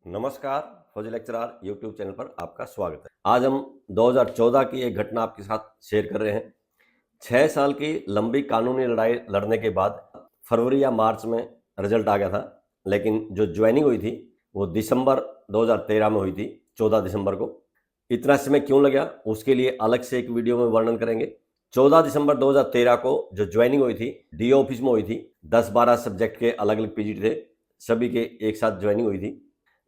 नमस्कार। फौजी lecturer YouTube channel पर आपका स्वागत है। आज हम 2014 की एक घटना आपके साथ शेयर कर रहे हैं। 6 साल की लंबी कानूनी लड़ाई लड़ने के बाद फरवरी या मार्च में रिजल्ट आ गया था, लेकिन जो ज्वाइनिंग हुई थी वो दिसंबर 2013 में हुई थी, 14 दिसंबर को। इतना समय क्यों लगा उसके लिए अलग से एक वीडियो में वर्णन करेंगे। 14 दिसंबर 2013 को जो ज्वाइनिंग हुई थी डीओ ऑफिस में हुई थी। 10-12 सब्जेक्ट के अलग अलग पीजीटी थे, सभी के एक साथ ज्वाइनिंग हुई थी।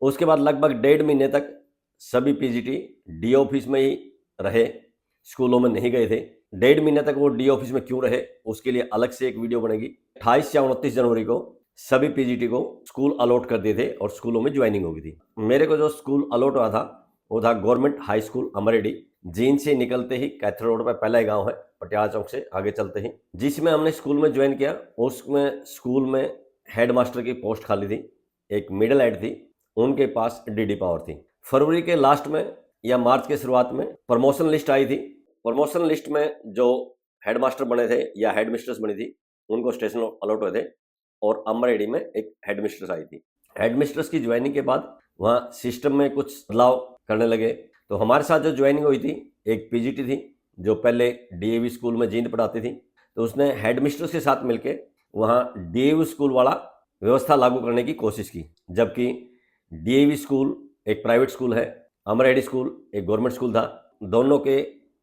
उसके बाद लगभग 1.5 महीने तक सभी पीजीटी डी ऑफिस में ही रहे, स्कूलों में नहीं गए थे। 1.5 महीने तक वो डी ऑफिस में क्यों रहे उसके लिए अलग से एक वीडियो बनेगी। 28 या 29 जनवरी को सभी पीजीटी को स्कूल अलॉट कर दिए थे और स्कूलों में ज्वाइनिंग हो गई थी। मेरे को जो स्कूल अलॉट हुआ था वो था गवर्नमेंट हाई स्कूल अमरेडी। जींद से निकलते ही कैथल रोड पर पहला ही गांव है, पटियाला चौक से आगे चलते ही, जिसमें हमने स्कूल में ज्वाइन किया। उसमें स्कूल में हेडमास्टर की पोस्ट खाली थी, एक मिडिल हेड थी, उनके पास डीडी पावर थी। फरवरी के लास्ट में या मार्च के शुरुआत में प्रमोशन लिस्ट आई थी। प्रमोशन लिस्ट में जो हेडमास्टर बने थे या हेडमिस्ट्रेस बनी थी उनको स्टेशन अलॉट हुए थे और अमरेडी में एक हेडमिस्ट्रेस आई थी। हेडमिस्ट्रेस की ज्वाइनिंग के बाद वहाँ सिस्टम में कुछ बदलाव करने लगे। तो हमारे साथ जो ज्वाइनिंग हुई थी एक पीजीटी थी जो पहले डीएवी स्कूल में जींद पढ़ाती थी, तो उसने हेडमिस्ट्रेस के साथ मिलकर वहाँ डीएवी स्कूल वाला व्यवस्था लागू करने की कोशिश की। जबकि डीएवी स्कूल एक प्राइवेट स्कूल है, अमरेडी स्कूल एक गवर्नमेंट स्कूल था। दोनों के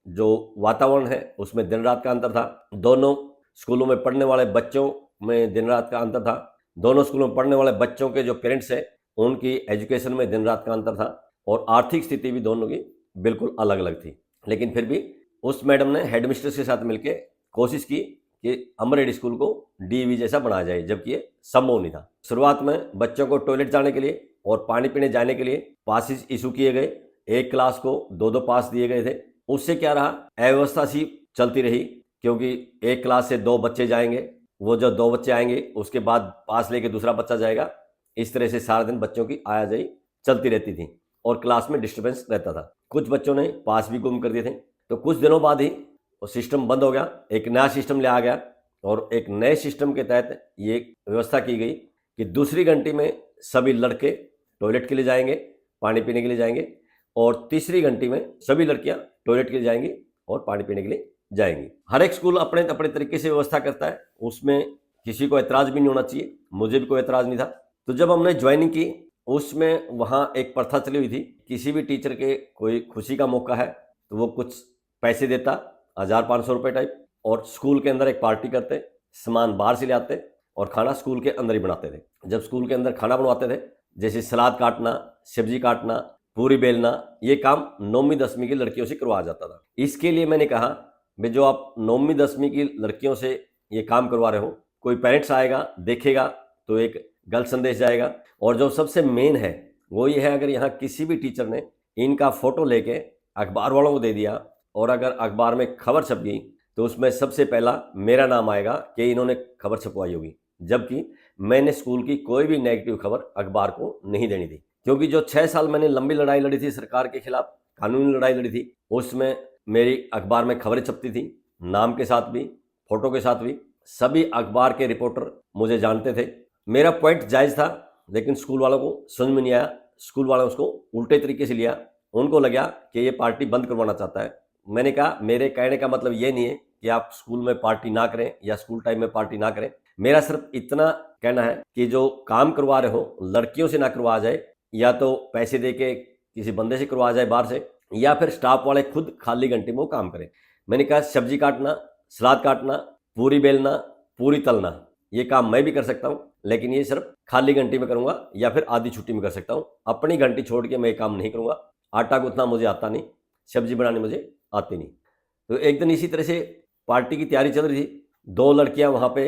जो वातावरण है उसमें दिन रात का अंतर था। दोनों स्कूलों में पढ़ने वाले बच्चों में दिन रात का अंतर था। दोनों स्कूलों में पढ़ने वाले बच्चों के जो पेरेंट्स हैं उनकी एजुकेशन में दिन रात का अंतर था और आर्थिक स्थिति भी दोनों की बिल्कुल अलग अलग थी। लेकिन फिर भी उस मैडम ने हेडमिस्ट्रेस के साथ मिलकर कोशिश की कि अमरेडी स्कूल को डीएवी जैसा बनाया जाए, जबकि ये संभव नहीं था। शुरुआत में बच्चों को टॉयलेट जाने के लिए और पानी पीने जाने के लिए पासेज इशू किए गए। एक क्लास को 2-2 पास दिए गए थे। उससे क्या रहा, अव्यवस्था सी चलती रही, क्योंकि एक क्लास से 2 बच्चे जाएंगे, वो जो 2 बच्चे आएंगे उसके बाद पास लेके दूसरा बच्चा जाएगा। इस तरह से सारा दिन बच्चों की आयाजाही चलती रहती थी और क्लास में डिस्टर्बेंस रहता था। कुछ बच्चों ने पास भी गुम कर दिए थे। तो कुछ दिनों बाद ही वो सिस्टम बंद हो गया, एक नया सिस्टम ले आ गया और एक नए सिस्टम के तहत ये व्यवस्था की गई कि दूसरी घंटी में सभी लड़के टॉयलेट के लिए जाएंगे, पानी पीने के लिए जाएंगे और तीसरी घंटी में सभी लड़कियां टॉयलेट के लिए जाएंगी और पानी पीने के लिए जाएंगी। हर एक स्कूल अपने अपने तरीके से व्यवस्था करता है, उसमें किसी को एतराज भी नहीं होना चाहिए, मुझे भी कोई एतराज नहीं था। तो जब हमने ज्वाइनिंग की उसमें वहाँ एक प्रथा चली हुई थी, किसी भी टीचर के कोई खुशी का मौका है तो वो कुछ पैसे देता, 1000-500 रुपये टाइप, और स्कूल के अंदर एक पार्टी करते, सामान बाहर से ले आते और खाना स्कूल के अंदर ही बनाते थे। जब स्कूल के अंदर खाना बनवाते थे, जैसे सलाद काटना, सब्जी काटना, पूरी बेलना, ये काम 9वीं 10वीं की लड़कियों से करवाया जाता था। इसके लिए मैंने कहा भाई जो आप 9वीं 10वीं की लड़कियों से ये काम करवा रहे हो, कोई पेरेंट्स आएगा देखेगा तो एक गलत संदेश जाएगा। और जो सबसे मेन है वो ये है, अगर यहाँ किसी भी टीचर ने इनका फोटो लेके अखबार वालों को दे दिया और अगर अखबार में खबर छप गई तो उसमें सबसे पहला मेरा नाम आएगा कि इन्होंने खबर छपवाई होगी, जबकि मैंने स्कूल की कोई भी नेगेटिव खबर अखबार को नहीं देनी थी। क्योंकि जो 6 साल मैंने लंबी लड़ाई लड़ी थी सरकार के खिलाफ, कानूनी लड़ाई लड़ी थी, उसमें मेरी अखबार में खबरें छपती थी, नाम के साथ भी, फोटो के साथ भी। सभी अखबार के रिपोर्टर मुझे जानते थे। मेरा पॉइंट जायज़ था, लेकिन स्कूल वालों को समझ में नहीं आया। स्कूल वालों ने उसको उल्टे तरीके से लिया। उनको लगा कि ये पार्टी बंद करवाना चाहता है। मैंने कहा मेरे कहने का मतलब ये नहीं है कि आप स्कूल में पार्टी ना करें या स्कूल टाइम में पार्टी ना करें। मेरा सिर्फ इतना कहना है कि जो काम करवा रहे हो लड़कियों से ना करवा जाए, या तो पैसे दे के किसी बंदे से करवा जाए बाहर से, या फिर स्टाफ वाले खुद खाली घंटे में वो काम करें। मैंने कहा सब्जी काटना, सलाद काटना, पूरी बेलना, पूरी तलना, ये काम मैं भी कर सकता हूँ, लेकिन ये सिर्फ खाली घंटी में करूँगा या फिर आधी छुट्टी में कर सकता हूँ। अपनी घंटी छोड़ के मैं ये काम नहीं करूँगा। आटा गूंथना मुझे आता नहीं, सब्जी बनानी मुझे आती नहीं। तो एक दिन इसी तरह से पार्टी की तैयारी चल रही थी। 2 लड़कियां वहाँ पे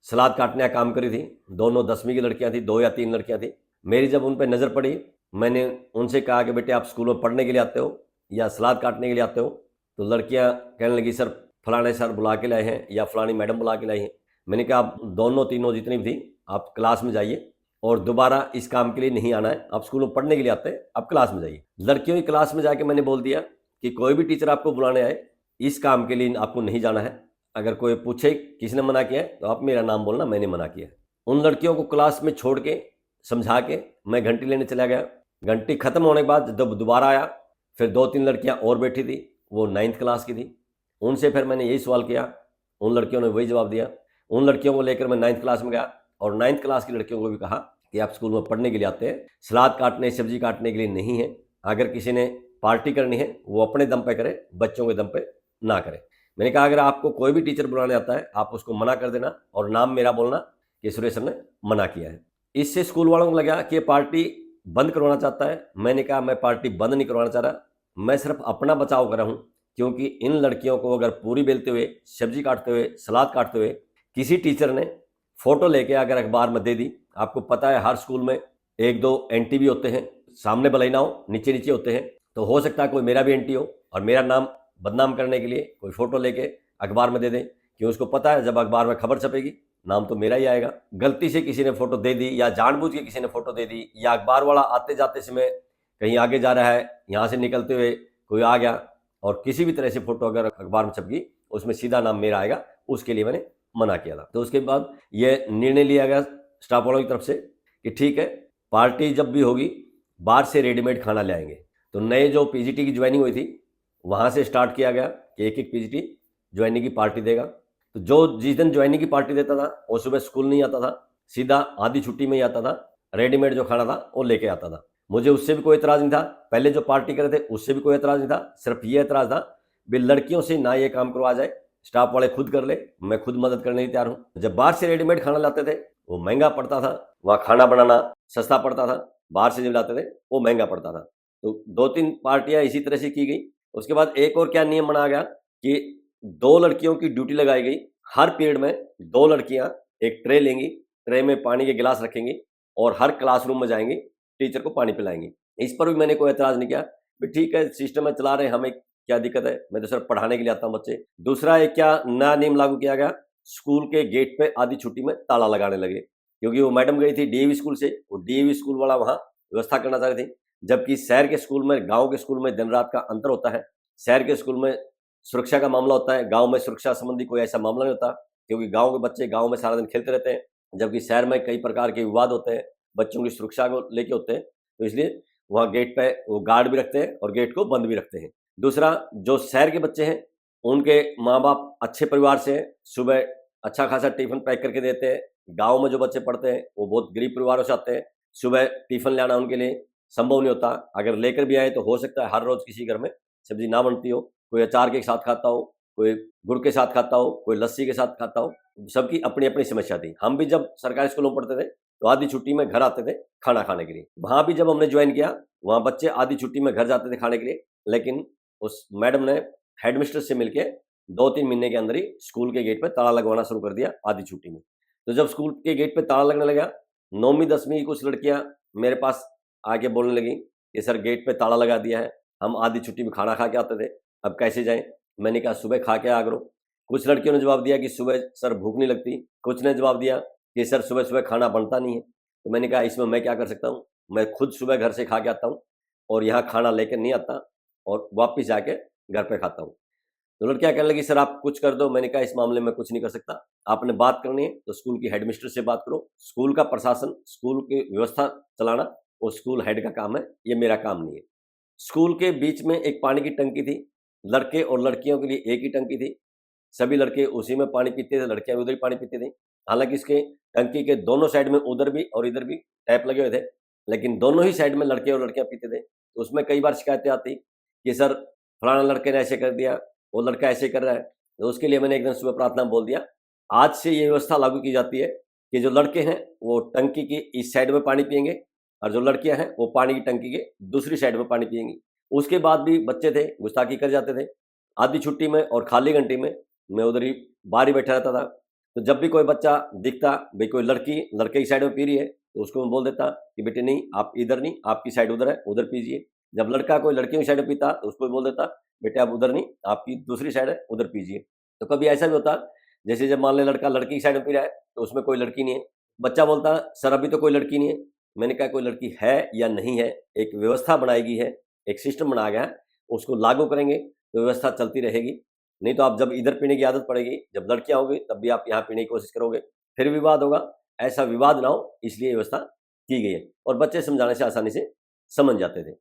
सलाद काटने का काम करी थी। दोनों 10वीं की लड़कियां थी, 2 या 3 लड़कियां थी। मेरी जब उन पर नज़र पड़ी, मैंने उनसे कहा कि बेटे आप स्कूल में पढ़ने के लिए आते हो या सलाद काटने के लिए आते हो? तो लड़कियां कहने लगी सर फलाने सर बुला के लाए हैं या फलानी मैडम बुला के लाई हैं। मैंने कहा आप दोनों तीनों जितनी भी थी आप क्लास में जाइए और दोबारा इस काम के लिए नहीं आना है। आप स्कूल में पढ़ने के लिए आते हैं, आप क्लास में जाइए। लड़कियों की क्लास में जाके मैंने बोल दिया कि कोई भी टीचर आपको बुलाने आए, इस काम के लिए आपको नहीं जाना है। अगर कोई पूछे किसने मना किया है तो आप मेरा नाम बोलना, मैंने मना किया है। उन लड़कियों को क्लास में छोड़ के समझा के मैं घंटी लेने चला गया। घंटी खत्म होने के बाद जब दोबारा आया, फिर 2-3 लड़कियां और बैठी थी, वो 9th क्लास की थी। उनसे फिर मैंने यही सवाल किया, उन लड़कियों ने वही जवाब दिया। उन लड़कियों को लेकर मैं 9th क्लास में गया और 9th क्लास की लड़कियों को भी कहा कि आप स्कूल में पढ़ने के लिए आते हैं, सलाद काटने सब्जी काटने के लिए नहीं है। अगर किसी ने पार्टी करनी है वो अपने दम पे करे, बच्चों के दम पे ना करे। मैंने कहा अगर आपको कोई भी टीचर बुलाने आता है आप उसको मना कर देना और नाम मेरा बोलना कि सुरेश सर ने मना किया है। इससे स्कूल वालों को लगा कि पार्टी बंद करवाना चाहता है। मैंने कहा मैं पार्टी बंद नहीं करवाना चाह रहा, मैं सिर्फ अपना बचाव कर रहा हूँ, क्योंकि इन लड़कियों को अगर पूरी बेलते हुए, सब्जी काटते हुए, सलाद काटते हुए किसी टीचर ने फोटो लेके अगर अखबार में दे दी, आपको पता है हर स्कूल में 1-2 एंटी भी होते हैं, सामने भले ना हो नीचे नीचे होते हैं, तो हो सकता है कोई मेरा भी एंटी हो और मेरा नाम बदनाम करने के लिए कोई फोटो लेके अखबार में दे दें, कि उसको पता है जब अखबार में खबर छपेगी नाम तो मेरा ही आएगा। गलती से किसी ने फोटो दे दी या जानबूझ के किसी ने फोटो दे दी, या अखबार वाला आते जाते समय कहीं आगे जा रहा है, यहाँ से निकलते हुए कोई आ गया और किसी भी तरह से फोटो अगर अखबार में छप गई, उसमें सीधा नाम मेरा आएगा, उसके लिए मैंने मना किया था। तो उसके बाद ये निर्णय लिया गया स्टाफ वालों की तरफ से कि ठीक है, पार्टी जब भी होगी बाहर से रेडीमेड खाना ले आएंगे। तो नए जो पीजीटी की ज्वाइनिंग हुई थी वहाँ से स्टार्ट किया गया कि एक पीजीटी ज्वाइनिंग की पार्टी देगा। तो जो जिस दिन ज्वाइनिंग की पार्टी देता था वो सुबह स्कूल नहीं आता था, सीधा आधी छुट्टी में ही आता था, रेडीमेड जो खाना था वो लेके आता था। मुझे उससे भी कोई एतराज़ नहीं था, पहले जो पार्टी करे थे उससे भी कोई एतराज़ नहीं था, सिर्फ ये एतराज़ था भी लड़कियों से ना ये काम करवा जाए, स्टाफ वाले खुद कर ले, मैं खुद मदद करने की तैयार हूँ। जब बाहर से रेडीमेड खाना लाते थे वो महंगा पड़ता था, वहाँ खाना बनाना सस्ता पड़ता था, बाहर से जब लाते थे वो महंगा पड़ता था। तो 2-3 पार्टियां इसी तरह से की गई। उसके बाद एक और क्या नियम बनाया गया कि 2 लड़कियों की ड्यूटी लगाई गई, हर पीरियड में 2 लड़कियां एक ट्रे लेंगी, ट्रे में पानी के गिलास रखेंगी और हर क्लासरूम में जाएंगी, टीचर को पानी पिलाएंगी। इस पर भी मैंने कोई एतराज़ नहीं किया, भी ठीक है सिस्टम में चला रहे, हमें क्या दिक्कत है, मैं तो सिर्फ पढ़ाने के लिए आता हूँ बच्चे। दूसरा एक क्या नया नियम लागू किया गया, स्कूल के गेट पे आधी छुट्टी में ताला लगाने लगे, क्योंकि वो मैडम गई थी डीएवी स्कूल से, वो डीएवी स्कूल वाला वहाँ व्यवस्था करना चाह रहे थे, जबकि शहर के स्कूल में गाँव के स्कूल में दिन रात का अंतर होता है। शहर के स्कूल में सुरक्षा का मामला होता है, गाँव में सुरक्षा संबंधी कोई ऐसा मामला नहीं होता, क्योंकि गाँव के बच्चे गाँव में सारा दिन खेलते रहते हैं, जबकि शहर में कई प्रकार के विवाद होते हैं, बच्चों की सुरक्षा को लेके होते हैं, तो इसलिए वहाँ गेट पे वो गार्ड भी रखते हैं और गेट को बंद भी रखते हैं। दूसरा, जो शहर के बच्चे हैं उनके माँ बाप अच्छे परिवार से हैं, सुबह अच्छा खासा टिफिन पैक करके देते हैं। गाँव में जो बच्चे पढ़ते हैं वो बहुत गरीब परिवारों से आते हैं, सुबह टिफिन लाना उनके लिए संभव नहीं होता, अगर लेकर भी आए तो हो सकता है हर रोज किसी घर में सब्जी ना बनती हो, कोई अचार के साथ खाता हो, कोई गुड़ के साथ खाता हो, कोई लस्सी के साथ खाता हो, सबकी अपनी अपनी समस्या थी। हम भी जब सरकारी स्कूलों में पढ़ते थे तो आधी छुट्टी में घर आते थे खाना खाने के लिए। वहाँ भी जब हमने ज्वाइन किया, वहाँ बच्चे आधी छुट्टी में घर जाते थे खाने के लिए, लेकिन उस मैडम ने हेडमिस्ट्रेस से मिलके 2-3 महीने के अंदर ही स्कूल के गेट पे ताला लगवाना शुरू कर दिया आधी छुट्टी में। तो जब स्कूल के गेट पे ताला लगने लगा, 9वीं 10वीं की कुछ लड़कियां मेरे पास आके बोलने लगी कि सर गेट पे ताला लगा दिया है, हम आधी छुट्टी में खाना खा के आते थे, अब कैसे जाएं? मैंने कहा सुबह खा के आ करो। कुछ लड़कियों ने जवाब दिया कि सुबह सर भूख नहीं लगती, कुछ ने जवाब दिया कि सर सुबह सुबह खाना बनता नहीं है। तो मैंने कहा इसमें मैं क्या कर सकता हूँ, मैं खुद सुबह घर से खा के आता हूँ और यहाँ खाना लेकर नहीं आता और वापस जाके घर पे खाता हूँ। तो लड़कियां कहने लगी सर आप कुछ कर दो। मैंने कहा इस मामले में कुछ नहीं कर सकता, आपने बात करनी है तो स्कूल की हेडमिस्ट्रेस से बात करो, स्कूल का प्रशासन, स्कूल की व्यवस्था चलाना वो स्कूल हेड का काम है, ये मेरा काम नहीं है। स्कूल के बीच में एक पानी की टंकी थी, लड़के और लड़कियों के लिए एक ही टंकी थी, सभी लड़के उसी में पानी पीते थे, लड़कियां भी उधर ही पानी पीती थी। हालांकि इसके टंकी के दोनों साइड में उधर भी और इधर भी टैप लगे हुए थे, लेकिन दोनों ही साइड में लड़के और लड़कियां पीते थे। तो उसमें कई बार शिकायतें आती कि सर फलाना लड़के ने ऐसे कर दिया, वो लड़का ऐसे कर रहा है। तो उसके लिए मैंने एक दिन सुबह प्रार्थना में बोल दिया, आज से ये व्यवस्था लागू की जाती है कि जो लड़के हैं वो टंकी की इस साइड में पानी पियेंगे और जो लड़कियां हैं वो पानी की टंकी के दूसरी साइड में पानी पियेंगी। उसके बाद भी बच्चे थे गुस्ताखी कर जाते थे, आधी छुट्टी में और खाली घंटे में मैं उधर ही बाहर ही बैठा रहता था। तो जब भी कोई बच्चा दिखता, भाई कोई लड़की लड़के की साइड में पी रही है, तो उसको मैं बोल देता कि बेटे नहीं आप इधर नहीं, आपकी साइड उधर है, उधर पीजिए। जब लड़का कोई लड़कियों की साइड में पीता तो उसको भी बोल देता बेटे आप उधर नहीं, आपकी दूसरी साइड है, उधर पीजिए। तो कभी ऐसा भी होता, जैसे जब मान ले लड़का लड़की की साइड में पी रहा है तो उसमें कोई लड़की नहीं है, बच्चा बोलता सर अभी तो कोई लड़की नहीं है। मैंने कहा कोई लड़की है या नहीं है, एक व्यवस्था बनाई गई है, एक सिस्टम बनाया गया है, उसको लागू करेंगे तो व्यवस्था चलती रहेगी। नहीं तो आप जब इधर पीने की आदत पड़ेगी, जब लड़कियां होगी तब भी आप यहाँ पीने की कोशिश करोगे, फिर विवाद होगा। ऐसा विवाद ना हो इसलिए व्यवस्था की गई है और बच्चे समझाने से आसानी से समझ जाते थे।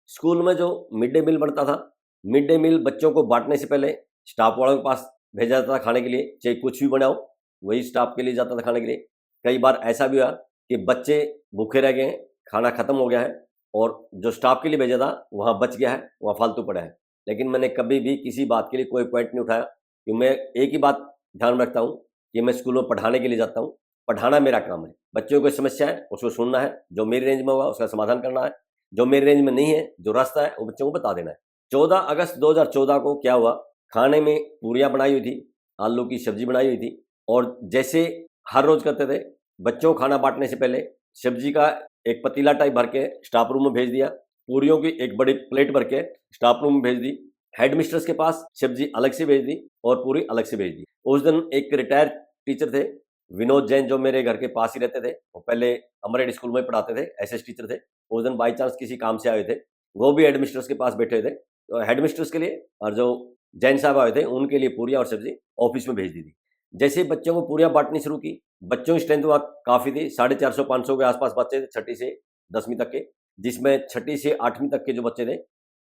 स्कूल में जो मिड डे मील बनता था, मिड डे मील बच्चों को बांटने से पहले स्टाफ वालों के पास भेजा जाता था खाने के लिए, चाहे कुछ भी बनाओ वही स्टाफ के लिए जाता था खाने के लिए। कई बार ऐसा भी हुआ कि बच्चे भूखे रह गए हैं, खाना खत्म हो गया है और जो स्टाफ के लिए भेजा था वहाँ बच गया है, वहाँ फालतू पड़ा है। लेकिन मैंने कभी भी किसी बात के लिए कोई पॉइंट नहीं उठाया, कि मैं एक ही बात ध्यान में रखता हूँ कि मैं स्कूल में पढ़ाने के लिए जाता हूँ, पढ़ाना मेरा काम है। बच्चों की समस्या है उसको सुनना है, जो मेरी रेंज में होगा उसका समाधान करना है, जो मेरी रेंज में नहीं है, जो रास्ता है वो बच्चों को बता देना है। 14 अगस्त 2014 को क्या हुआ, खाने में पूरियां बनाई हुई थी, आलू की सब्जी बनाई हुई थी, और जैसे हर रोज करते थे, बच्चों को खाना बांटने से पहले सब्जी का एक पतीला टाइप भर के स्टाफ रूम में भेज दिया, पूरियों की एक बड़ी प्लेट भर के स्टाफ रूम में भेज दी, हेडमिस्ट्रेस के पास सब्जी अलग से भेज दी और पूरी अलग से भेज दी। उस दिन एक रिटायर्ड टीचर थे विनोद जैन, जो मेरे घर के पास ही रहते थे, वो पहले अमरेड स्कूल में पढ़ाते थे, एसएस टीचर थे। उस दिन बाई चांस किसी काम से आए थे, वो भी हेडमिस्ट्रेस के पास बैठे थे, तो हेडमिस्ट्रेस के लिए और जो जैन साहब आए थे उनके लिए पूरियां और सब्जी ऑफिस में भेज दी थी। जैसे ही बच्चों को पूरियां बांटनी शुरू की, बच्चों की स्ट्रेंथ वहाँ काफ़ी थी, 450-500 के आसपास बच्चे थे छठी से 10वीं तक के, जिसमें छठी से 8वीं तक के जो बच्चे थे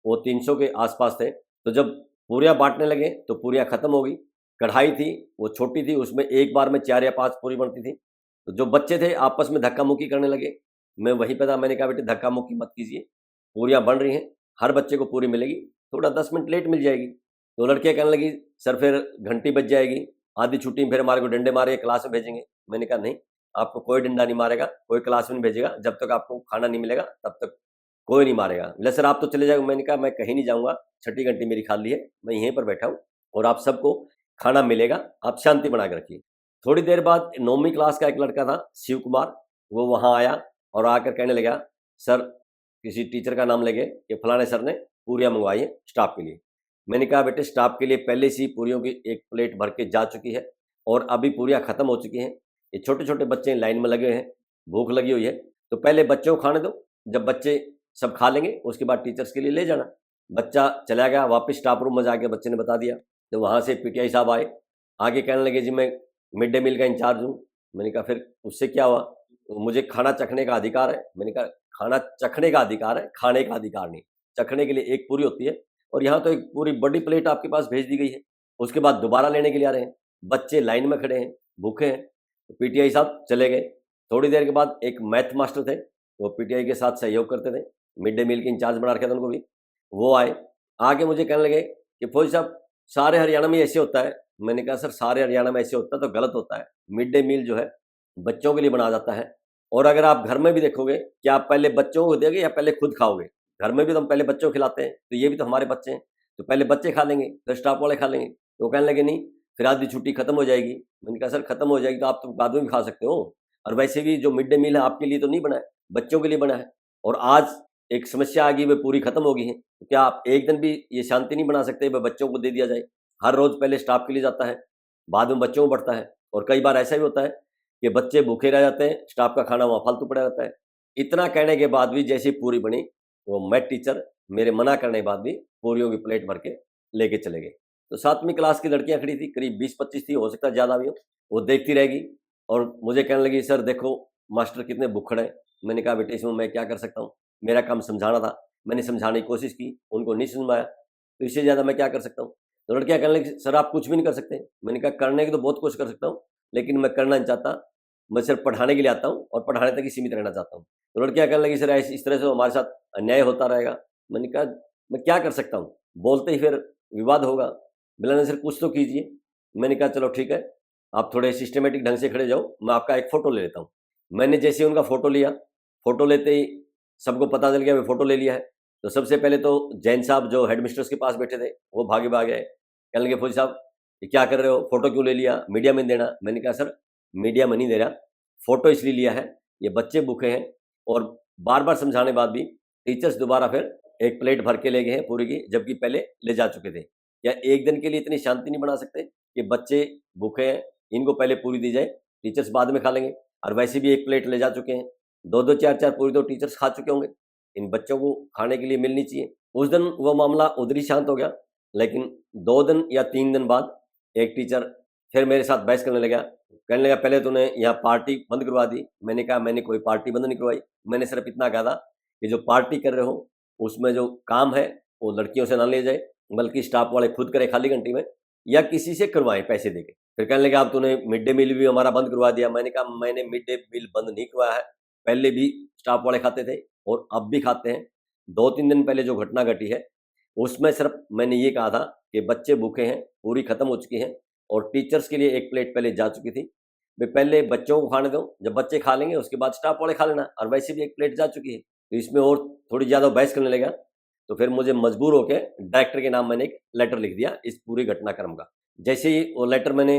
वो 300 के आसपास थे। तो जब पूरियां बांटने लगे तो पूरियां खत्म हो गई, कढ़ाई थी वो छोटी थी, उसमें एक बार में 4 या 5 पूरी बनती थी। तो जो बच्चे थे आपस में धक्का मुक्की करने लगे, मैं वहीं पे था, मैंने कहा बेटे धक्का मुक्की मत कीजिए, पूरियां बन रही हैं, हर बच्चे को पूरी मिलेगी, थोड़ा 10 मिनट लेट मिल जाएगी। तो लड़कियां कहने लगी सर फिर घंटी बज जाएगी, आधी छुट्टी में फिर हमारे को डंडे मारे क्लास में भेजेंगे। मैंने कहा नहीं, आपको कोई डंडा नहीं मारेगा, कोई क्लास में नहीं भेजेगा, जब तक आपको खाना नहीं मिलेगा तब तक कोई नहीं मारेगा। बोले सर आप तो चले जाओगे। मैंने कहा मैं कहीं नहीं जाऊंगा, छठी घंटी मेरी खाली है, मैं यहीं पर बैठा हूँ और आप सबको खाना मिलेगा, आप शांति बना के रखिए। थोड़ी देर बाद 9वीं क्लास का एक लड़का था शिव कुमार, वो वहाँ आया और आकर कहने लगा सर, किसी टीचर का नाम लेके कि फलाने सर ने पूरियां मंगवाई हैं स्टाफ के लिए। मैंने कहा बेटे स्टाफ के लिए पहले से ही पूरियों की एक प्लेट भर के जा चुकी है और अभी पूरियां खत्म हो चुकी हैं, ये छोटे छोटे बच्चे लाइन में लगे हैं, भूख लगी हुई है, तो पहले बच्चों को खाने दो, जब बच्चे सब खा लेंगे उसके बाद टीचर्स के लिए ले जाना। बच्चा चला गया, वापस स्टाफ रूम में जाके बच्चे ने बता दिया। तो वहाँ से पीटीआई साहब आए, आगे कहने लगे जी मैं मिड डे मील का इंचार्ज हूँ। मैंने कहा फिर उससे क्या हुआ, तो मुझे खाना चखने का अधिकार है। मैंने कहा खाना चखने का अधिकार है, खाने का अधिकार नहीं। चखने के लिए एक पूरी होती है और यहाँ तो एक पूरी बड़ी प्लेट आपके पास भेज दी गई है, उसके बाद दोबारा लेने के लिए आ रहे हैं, बच्चे लाइन में खड़े हैं, भूखे हैं। तो पीटीआई साहब चले गए। थोड़ी देर के बाद एक मैथ मास्टर थे, वो पीटीआई के साथ सहयोग करते थे, मिड डे मील के इंचार्ज बना रखे थे उनको भी, वो आए, आके मुझे कहने लगे कि फौजी साहब सारे हरियाणा में ऐसे होता है। मैंने कहा सर सारे हरियाणा में ऐसे होता है तो गलत होता है, मिड डे मील जो है बच्चों के लिए बनाया जाता है, और अगर आप घर में भी देखोगे कि आप पहले बच्चों को देंगे या पहले खुद खाओगे, घर में भी तो हम पहले बच्चों को खिलाते हैं, तो ये भी तो हमारे बच्चे हैं, तो पहले बच्चे खा लेंगे फिर स्टाफ वाले खा लेंगे। तो वो कहने लगे नहीं फिर आधी छुट्टी खत्म हो जाएगी। मैंने कहा सर खत्म हो जाएगी तो आप तो बाद में भी खा सकते हो, और वैसे भी जो मिड डे मील है आपके लिए तो नहीं बना है, बच्चों के लिए बना है, और आज एक समस्या आ गई वह पूरी खत्म हो गई है, तो क्या आप एक दिन भी ये शांति नहीं बना सकते वह बच्चों को दे दिया जाए? हर रोज पहले स्टाफ के लिए जाता है, बाद में बच्चों को बढ़ता है, और कई बार ऐसा भी होता है कि बच्चे भूखे रह जाते हैं, स्टाफ का खाना वहाँ फालतू पड़ा रहता है। इतना कहने के बाद भी जैसी पूरी बनी, वो मैथ टीचर मेरे मना करने के बाद भी पूरियों की प्लेट भर के लेके चले गए। तो 7वीं क्लास की लड़कियां खड़ी थी, करीब 20-25 थी, हो सकता है ज़्यादा भी हो, वो देखती रहेगी और मुझे कहने लगी सर देखो मास्टर कितने भुक्खड़ हैं। मैंने कहा बेटे इसमें मैं क्या कर सकता हूँ, मेरा काम समझाना था, मैंने समझाने की कोशिश की, उनको नहीं समझ में आया, तो इससे ज़्यादा मैं क्या कर सकता हूँ? तो लड़कियां कहने लगी सर आप कुछ भी नहीं कर सकते। मैंने कहा करने की तो बहुत कुछ कर सकता हूँ, लेकिन मैं करना नहीं चाहता, मैं सिर्फ पढ़ाने के लिए आता हूँ और पढ़ाने तक ही सीमित रहना चाहता हूँ। तो लड़कियां कहने लगी सर ऐसे इस तरह से हमारे साथ अन्याय होता रहेगा। मैंने कहा मैं क्या कर सकता हूँ, बोलते ही फिर विवाद होगा, बिलाने सर कुछ तो कीजिए। मैंने कहा चलो ठीक है, आप थोड़े सिस्टमेटिक ढंग से खड़े जाओ, मैं आपका एक फ़ोटो ले लेता हूँ। मैंने जैसे ही उनका फ़ोटो लिया, फ़ोटो लेते ही सबको पता चल गया मैं फ़ोटो ले लिया है। तो सबसे पहले तो जैन साहब जो हेड मिस्ट्रेस के पास बैठे थे वो भागे भाग गए, कहने लगे फौजी साहब ये क्या कर रहे हो, फ़ोटो क्यों ले लिया, मीडिया में देना। मैंने कहा सर मीडिया में नहीं दे रहा, फ़ोटो इसलिए लिया है, ये बच्चे भूखे हैं, और बार बार समझाने बाद भी टीचर्स दोबारा फिर एक प्लेट भर के ले गए हैं पूरी की, जबकि पहले ले जा चुके थे। क्या एक दिन के लिए इतनी शांति नहीं बना सकते कि बच्चे भूखे हैं, इनको पहले पूरी दी जाए, टीचर्स बाद में खा लेंगे, और वैसे भी एक प्लेट ले जा चुके हैं, 2-2 4-4 पूरी तो टीचर्स खा चुके होंगे, इन बच्चों को खाने के लिए मिलनी चाहिए। उस दिन वो मामला उधर ही शांत हो गया, लेकिन 2 दिन या 3 दिन बाद एक टीचर फिर मेरे साथ बहस करने लगा, कहने लगा पहले तूने यहाँ पार्टी बंद करवा दी। मैंने कहा मैंने कोई पार्टी बंद नहीं करवाई, मैंने सिर्फ इतना कहा था कि जो पार्टी कर रहे हो उसमें जो काम है वो लड़कियों से ना ले जाए, बल्कि स्टाफ वाले खुद करें खाली घंटी में, या किसी से करवाएं पैसे देके। फिर कहने लगे आप तूने मिड डे मील भी हमारा बंद करवा दिया। मैंने कहा मैंने मिड डे मील बंद नहीं करवाया है, पहले भी स्टाफ वाले खाते थे और अब भी खाते हैं। 2-3 दिन पहले जो घटना घटी है उसमें सिर्फ मैंने ये कहा था कि बच्चे भूखे हैं, पूरी खत्म हो चुकी हैं और टीचर्स के लिए एक प्लेट पहले जा चुकी थी। वे पहले बच्चों को खाने दो, जब बच्चे खा लेंगे उसके बाद स्टाफ वाले खा लेना, और वैसे भी एक प्लेट जा चुकी है, तो इसमें और थोड़ी ज़्यादा बहस करने लगा। तो फिर मुझे मजबूर होकर डायरेक्टर के नाम मैंने एक लेटर लिख दिया इस पूरे घटनाक्रम का। जैसे ही वो लेटर मैंने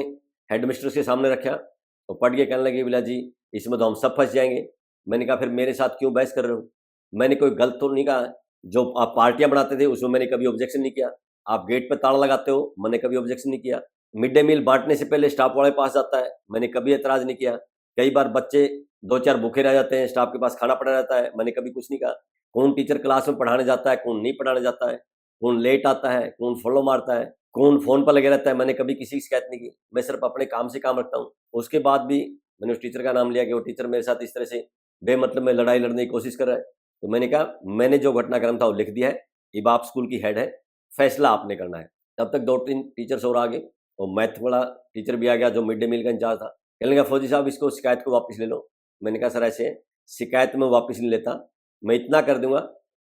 हेड मिस्ट्रेस के सामने रखा तो पढ़ के कहने लगे, बिला जी इसमें तो हम सब फंस जाएंगे। मैंने कहा फिर मेरे साथ क्यों बहस कर रहे हो, मैंने कोई गलत तो नहीं कहा है। जो आप पार्टियां बनाते थे उसमें मैंने कभी ऑब्जेक्शन नहीं किया, आप गेट पे ताला लगाते हो मैंने कभी ऑब्जेक्शन नहीं किया, मिड डे मील बांटने से पहले स्टाफ वाले पास जाता है मैंने कभी एतराज नहीं किया, कई बार बच्चे 2-4 भूखे रह जाते हैं, स्टाफ के पास खाना पड़ा रहता है, मैंने कभी कुछ नहीं कहा। कौन टीचर क्लास में पढ़ाने जाता है, कौन नहीं पढ़ाने जाता है, कौन लेट आता है, कौन फॉलो मारता है, कौन फोन पर लगे रहता है, मैंने कभी किसी की शिकायत नहीं की। मैं सिर्फ अपने काम से काम रखता हूँ। उसके बाद भी मैंने उस टीचर का नाम लिया कि वो टीचर मेरे साथ इस तरह से बेमतलब में लड़ाई लड़ने की कोशिश कर रहा है। तो मैंने कहा मैंने जो घटनाक्रम था वो लिख दिया है, अब आप स्कूल की हेड है, फैसला आपने करना है। तब तक 2-3 टीचर्स और आ गए और मैथ वाला टीचर भी आ गया जो मिड डे मील का इंचार्ज था। कहने लगा फौजी साहब इसको शिकायत को वापस ले लो। मैंने कहा सर ऐसे शिकायत में वापस नहीं लेता, मैं इतना कर दूंगा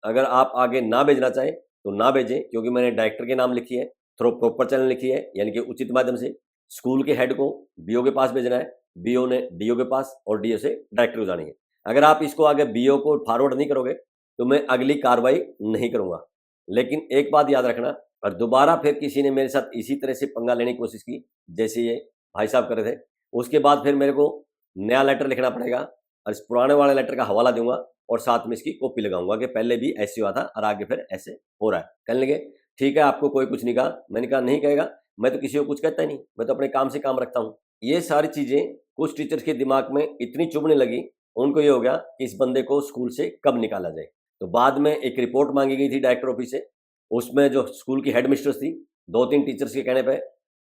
अगर आप आगे ना भेजना चाहें तो ना भेजें, क्योंकि मैंने डायरेक्टर के नाम लिखी है, थ्रो प्रॉपर चैनल लिखी है, यानी कि उचित माध्यम से स्कूल के हेड को बीओ के पास भेजना है, बीओ ने डीओ के पास और डीओ से डायरेक्टर को जानी है। अगर आप इसको आगे बीओ को फॉरवर्ड नहीं करोगे तो मैं अगली कार्रवाई नहीं करूंगा। लेकिन एक बात याद रखना, और दोबारा फिर किसी ने मेरे साथ इसी तरह से पंगा लेने की कोशिश की जैसे ये भाई साहब कर रहे थे, उसके बाद फिर मेरे को नया लेटर लिखना पड़ेगा और इस पुराने वाले लेटर का हवाला दूंगा और साथ में इसकी कॉपी लगाऊंगा कि पहले भी ऐसे हुआ था और आगे फिर ऐसे हो रहा है। कहने लगे ठीक है आपको कोई कुछ नहीं कहा। मैंने कहा नहीं कहेगा, मैं तो किसी को कुछ कहता ही नहीं, मैं तो अपने काम से काम रखता हूँ। ये सारी चीजें कुछ टीचर्स के दिमाग में इतनी चुभने लगी, उनको ये हो गया कि इस बंदे को स्कूल से कब निकाला जाए। तो बाद में एक रिपोर्ट मांगी गई थी डायरेक्टर ऑफिस से, उसमें जो स्कूल की हेड मिस्ट्रेस थी 2-3 टीचर्स के कहने पे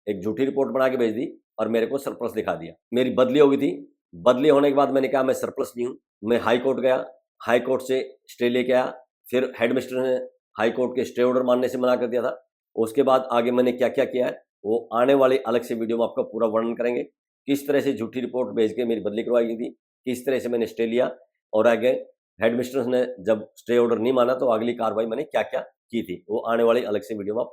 एक झूठी रिपोर्ट बना के भेज दी और मेरे को सरप्लस दिखा दिया। मेरी बदली हो गई थी, बदली होने के बाद मैंने कहा मैं सरप्लस नहीं हूँ। मैं हाई कोर्ट गया, हाई कोर्ट से स्टे लेके आया, फिर हेड मिस्टर ने हाई कोर्ट के स्टे ऑर्डर मानने से मना कर दिया था। उसके बाद आगे मैंने क्या क्या किया है वो आने वाली अलग से वीडियो में आपका पूरा वर्णन करेंगे। किस तरह से झूठी रिपोर्ट भेज के मेरी बदली करवाई गई थी, किस तरह से मैंने स्टे लिया, और आगे हेड मिस्ट्रेस ने जब स्टे ऑर्डर नहीं माना तो अगली कार्रवाई मैंने क्या क्या की थी, वो आने वाली अलग से वीडियो में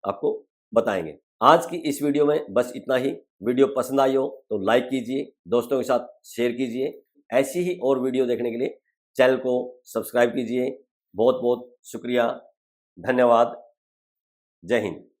आपको बताएंगे। आज की इस वीडियो में बस इतना ही। वीडियो पसंद आई हो तो लाइक कीजिए, दोस्तों के साथ शेयर कीजिए। ऐसी ही और वीडियो देखने के लिए चैनल को सब्सक्राइब कीजिए। बहुत बहुत शुक्रिया, धन्यवाद, जय हिंद।